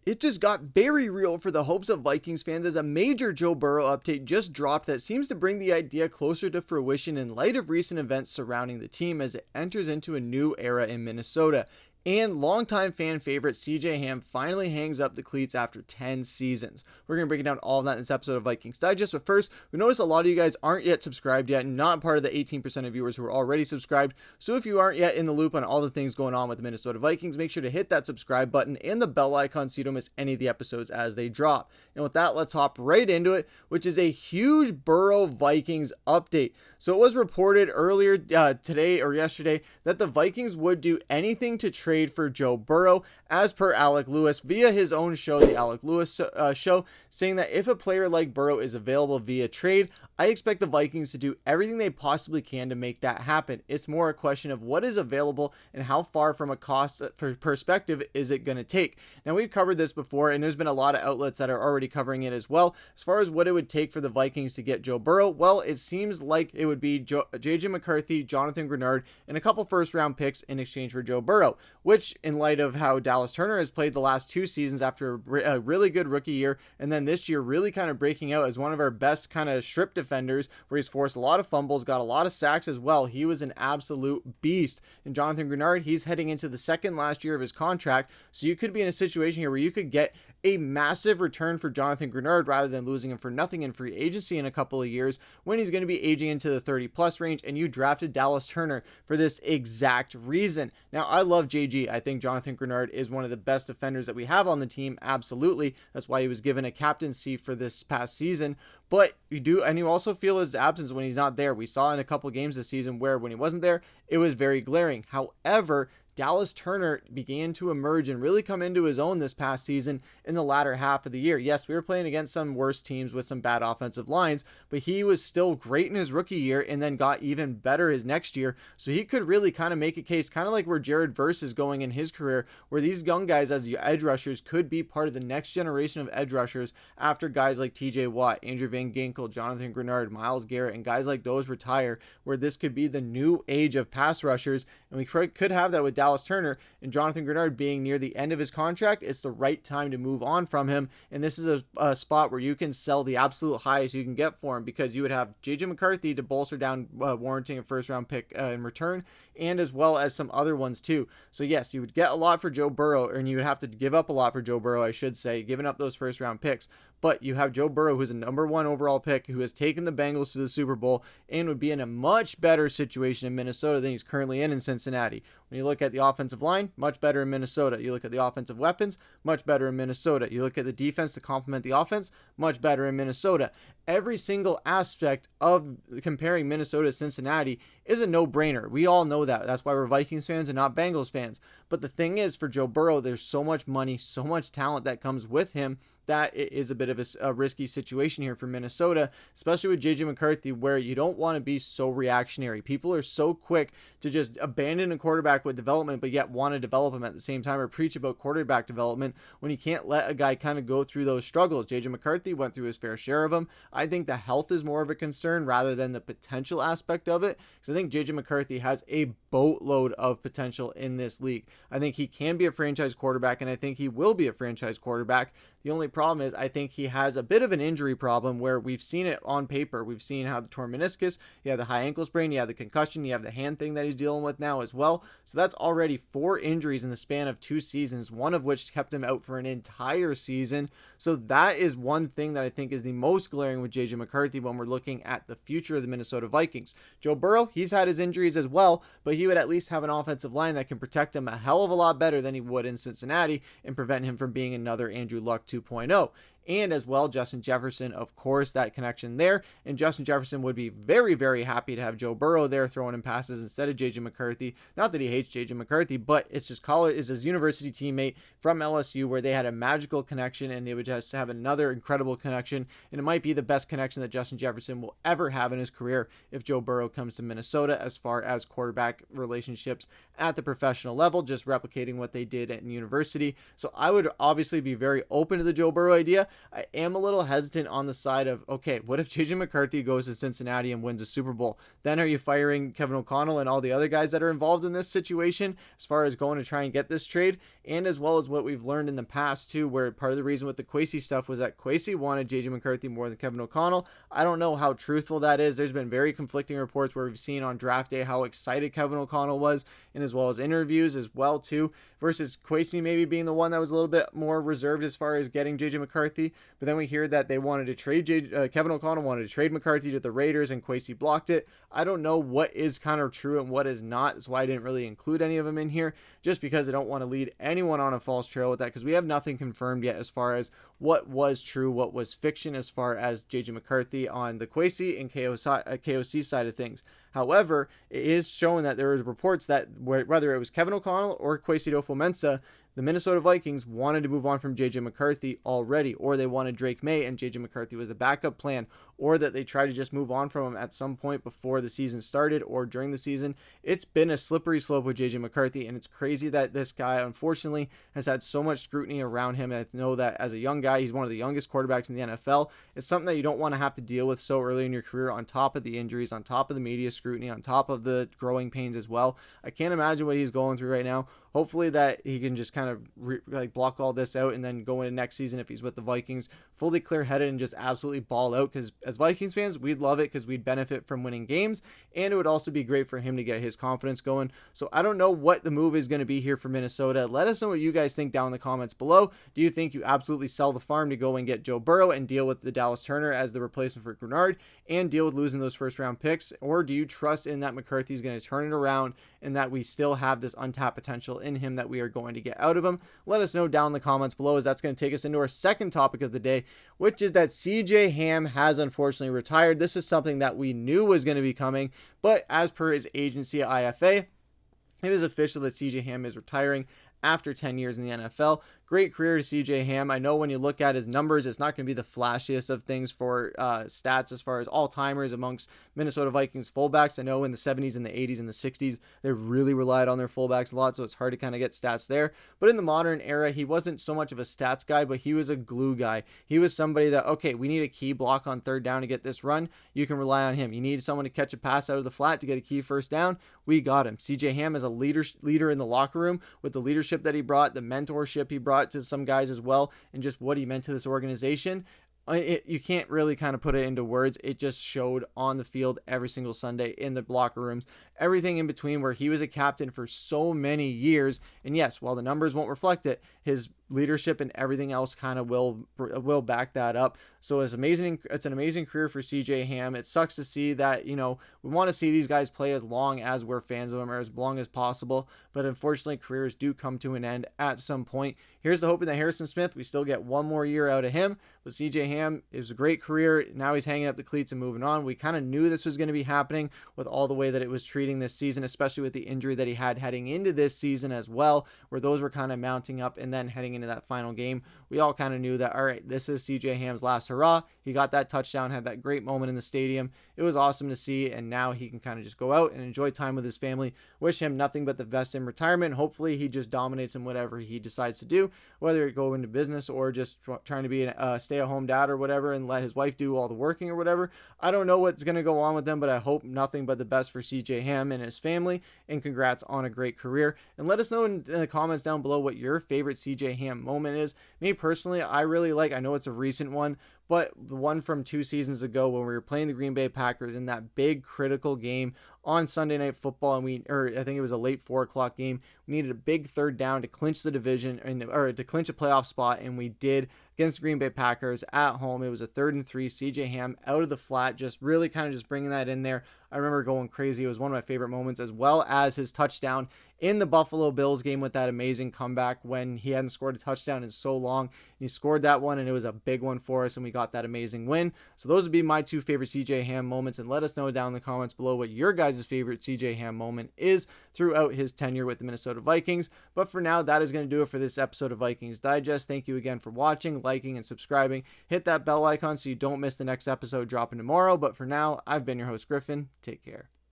It just got very real for the hopes of Vikings fans as a major Joe Burrow update just dropped that seems to bring the idea closer to fruition in light of recent events surrounding the team as it enters into a new era in Minnesota. And longtime fan favorite CJ Ham finally hangs up the cleats after 10 seasons. We're going to break down all of that in this episode of Vikings Digest. But first, we notice a lot of you guys aren't yet subscribed yet, and not part of the 18% of viewers who are already subscribed. So if you aren't yet in the loop on all the things going on with the Minnesota Vikings, make sure to hit that subscribe button and the bell icon so you don't miss any of the episodes as they drop. And with that, let's hop right into it, which is a huge Burrow Vikings update. So it was reported earlier today or yesterday that the Vikings would do anything to trade for Joe Burrow, as per Alec Lewis via his own show, the Alec Lewis show, saying that if a player like Burrow is available via trade, I expect the Vikings to do everything they possibly can to make that happen. It's more a question of what is available and how far from a cost perspective is it going to take. Now, we've covered this before, and there's been a lot of outlets that are already covering it as well. As far as what it would take for the Vikings to get Joe Burrow, well, it seems like it would be JJ McCarthy, Jonathan Grenard, and a couple first-round picks in exchange for Joe Burrow, which, in light of how Dallas Turner has played the last 2 seasons after a really good rookie year, and then this year really kind of breaking out as one of our best kind of strip defenders, where he's forced a lot of fumbles, got a lot of sacks as well. He was an absolute beast. And Jonathan Grenard, he's heading into the second last year of his contract, so you could be in a situation here where you could get a massive return for Jonathan Grenard rather than losing him for nothing in free agency in a couple of years when he's going to be aging into the 30 plus range, and you drafted Dallas Turner for this exact reason. Now, I love JG. I think Jonathan Grenard is one of the best defenders that we have on the team. Absolutely. That's why he was given a captaincy for this past season. But you also feel his absence when he's not there. We saw in a couple games this season where when he wasn't there, it was very glaring. However, Dallas Turner began to emerge and really come into his own this past season in the latter half of the year. Yes, we were playing against some worse teams with some bad offensive lines, but he was still great in his rookie year and then got even better his next year. So he could really kind of make a case, kind of like where Jared Verse is going in his career, where these young guys as the edge rushers could be part of the next generation of edge rushers after guys like TJ Watt, Andrew Van Ginkel, Jonathan Grenard, Myles Garrett, and guys like those retire, where this could be the new age of pass rushers. And we could have that with Dallas Turner, and Jonathan Grenard being near the end of his contract. It's the right time to move on from him, and this is a spot where you can sell the absolute highest you can get for him, because you would have JJ McCarthy to bolster down, warranting a first round pick in return, and as well as some other ones too. So yes, you would get a lot for Joe Burrow, and you would have to give up a lot for Joe Burrow, I should say, giving up those first round picks. But you have Joe Burrow, who's a number 1 overall pick, who has taken the Bengals to the Super Bowl and would be in a much better situation in Minnesota than he's currently in Cincinnati. When you look at the offensive line, much better in Minnesota. You look at the offensive weapons, much better in Minnesota. You look at the defense to complement the offense, much better in Minnesota. Every single aspect of comparing Minnesota to Cincinnati is a no-brainer. We all know that. That's why we're Vikings fans and not Bengals fans. But the thing is, for Joe Burrow, there's so much money, so much talent that comes with him, that it is a bit of a risky situation here for Minnesota, especially with JJ McCarthy, where you don't want to be so reactionary. People are so quick to just abandon a quarterback with development, but yet want to develop him at the same time, or preach about quarterback development when you can't let a guy kind of go through those struggles. JJ McCarthy went through his fair share of them. I think the health is more of a concern rather than the potential aspect of it, because I think JJ McCarthy has a boatload of potential in this league. I think he can be a franchise quarterback, and I think he will be a franchise quarterback. The only problem is I think he has a bit of an injury problem, where we've seen it on paper. We've seen how the torn meniscus, you have the high ankle sprain, you have the concussion, you have the hand thing that he's dealing with now as well. So that's already 4 injuries in the span of 2 seasons, one of which kept him out for an entire season. So that is one thing that I think is the most glaring with JJ McCarthy when we're looking at the future of the Minnesota Vikings. Joe Burrow, he's had his injuries as well, but he would at least have an offensive line that can protect him a hell of a lot better than he would in Cincinnati and prevent him from being another Andrew Luck 2.0. And as well, Justin Jefferson, of course, that connection there. And Justin Jefferson would be very, very happy to have Joe Burrow there throwing him passes instead of JJ McCarthy. Not that he hates JJ McCarthy, but it's just college, is his university teammate from LSU, where they had a magical connection, and they would just have another incredible connection. And it might be the best connection that Justin Jefferson will ever have in his career if Joe Burrow comes to Minnesota, as far as quarterback relationships at the professional level, just replicating what they did at university. So I would obviously be very open to the Joe Burrow idea. I am a little hesitant on the side of, okay, what if JJ McCarthy goes to Cincinnati and wins a Super Bowl? Then are you firing Kevin O'Connell and all the other guys that are involved in this situation as far as going to try and get this trade? And as well as what we've learned in the past too, where part of the reason with the Kwesi stuff was that Kwesi wanted JJ McCarthy more than Kevin O'Connell. I don't know how truthful that is. There's been very conflicting reports where we've seen on draft day how excited Kevin O'Connell was, and as well as interviews as well too, versus Kwesi maybe being the one that was a little bit more reserved as far as getting JJ McCarthy. But then we hear that they wanted to trade Kevin O'Connell wanted to trade McCarthy to the Raiders, and Kwesi blocked it. I don't know what is kind of true and what is not. That's why I didn't really include any of them in here, just because I don't want to lead anyone on a false trail with that, because we have nothing confirmed yet as far as what was true, what was fiction as far as JJ McCarthy on the Kwesi and KOC side of things. However, it is showing that there was reports that whether it was Kevin O'Connell or Kwesi Adofo-Mensah, the Minnesota Vikings wanted to move on from JJ McCarthy already, or they wanted Drake May and JJ McCarthy was the backup plan, or that they tried to just move on from him at some point before the season started or during the season. It's been a slippery slope with JJ McCarthy, and it's crazy that this guy, unfortunately, has had so much scrutiny around him. And I know that as a young guy, he's one of the youngest quarterbacks in the NFL. It's something that you don't want to have to deal with so early in your career, on top of the injuries, on top of the media scrutiny, on top of the growing pains as well. I can't imagine what he's going through right now. Hopefully that he can just kind of block all this out and then go into next season, if he's with the Vikings, fully clear-headed and just absolutely ball out, because as Vikings fans, we'd love it because we'd benefit from winning games, and it would also be great for him to get his confidence going. So I don't know what the move is going to be here for Minnesota. Let us know what you guys think down in the comments below. Do you think you absolutely sell the farm to go and get Joe Burrow and deal with the Dallas Turner as the replacement for Grenard and deal with losing those first-round picks? Or do you trust in that McCarthy's going to turn it around and that we still have this untapped potential in him that we are going to get out of him? Let us know down in the comments below, as that's going to take us into our second topic of the day, which is that CJ Ham has unfortunately retired. This is something that we knew was going to be coming, but as per his agency IFA, it is official that CJ Ham is retiring after 10 years in the NFL. Great career to CJ Ham. I know when you look at his numbers, it's not going to be the flashiest of things for stats as far as all-timers amongst Minnesota Vikings fullbacks. I know in the 70s and the 80s and the 60s, they really relied on their fullbacks a lot, so it's hard to kind of get stats there. But in the modern era, he wasn't so much of a stats guy, but he was a glue guy. He was somebody that, okay, we need a key block on third down to get this run. You can rely on him. You need someone to catch a pass out of the flat to get a key first down. We got him. CJ Ham is a leader in the locker room, with the leadership that he brought, the mentorship he brought to some guys as well, and just what he meant to this organization. You can't really kind of put it into words. It just showed on the field every single Sunday, in the locker rooms, everything in between, where he was a captain for so many years. And yes, while the numbers won't reflect it, his leadership and everything else kind of will back that up. So it's amazing. It's an amazing career for CJ Ham. It sucks to see that, we want to see these guys play as long as we're fans of them, or as long as possible, but unfortunately careers do come to an end at some point. Here's the hoping that Harrison Smith, we still get one more year out of him, but CJ Ham, it was a great career. Now he's hanging up the cleats and moving on. We kind of knew this was going to be happening with all the way that it was treating this season, especially with the injury that he had heading into this season as well, where those were kind of mounting up, and then heading into that final game, we all kind of knew that, all right, this is CJ Ham's last hurrah. He got that touchdown, had that great moment in the stadium. It was awesome to see, and now he can kind of just go out and enjoy time with his family. Wish him nothing but the best in retirement. Hopefully he just dominates in whatever he decides to do, whether it go into business or just trying to be a stay-at-home dad or whatever, and let his wife do all the working or whatever. I don't know what's going to go on with them, but I hope nothing but the best for CJ Ham and his family, and congrats on a great career. And let us know in the comments down below what your favorite CJ Ham moment is. Me personally, I really I know it's a recent one, but the one from 2 seasons ago when we were playing the Green Bay Packers in that big critical game on Sunday Night Football, and I think it was a late 4:00 game. We needed a big third down to clinch the division, or to clinch a playoff spot, and we did against the Green Bay Packers at home. It was a 3rd and 3. CJ Ham out of the flat, just really kind of just bringing that in there. I remember going crazy. It was one of my favorite moments, as well as his touchdown in the Buffalo Bills game with that amazing comeback when he hadn't scored a touchdown in so long. He scored that one, and it was a big one for us, and we got that amazing win. So those would be my 2 favorite CJ Ham moments, and let us know down in the comments below what your guys' favorite CJ Ham moment is throughout his tenure with the Minnesota Vikings. But for now, that is going to do it for this episode of Vikings Digest. Thank you again for watching, liking, and subscribing. Hit that bell icon so you don't miss the next episode dropping tomorrow. But for now, I've been your host, Griffen. Take care.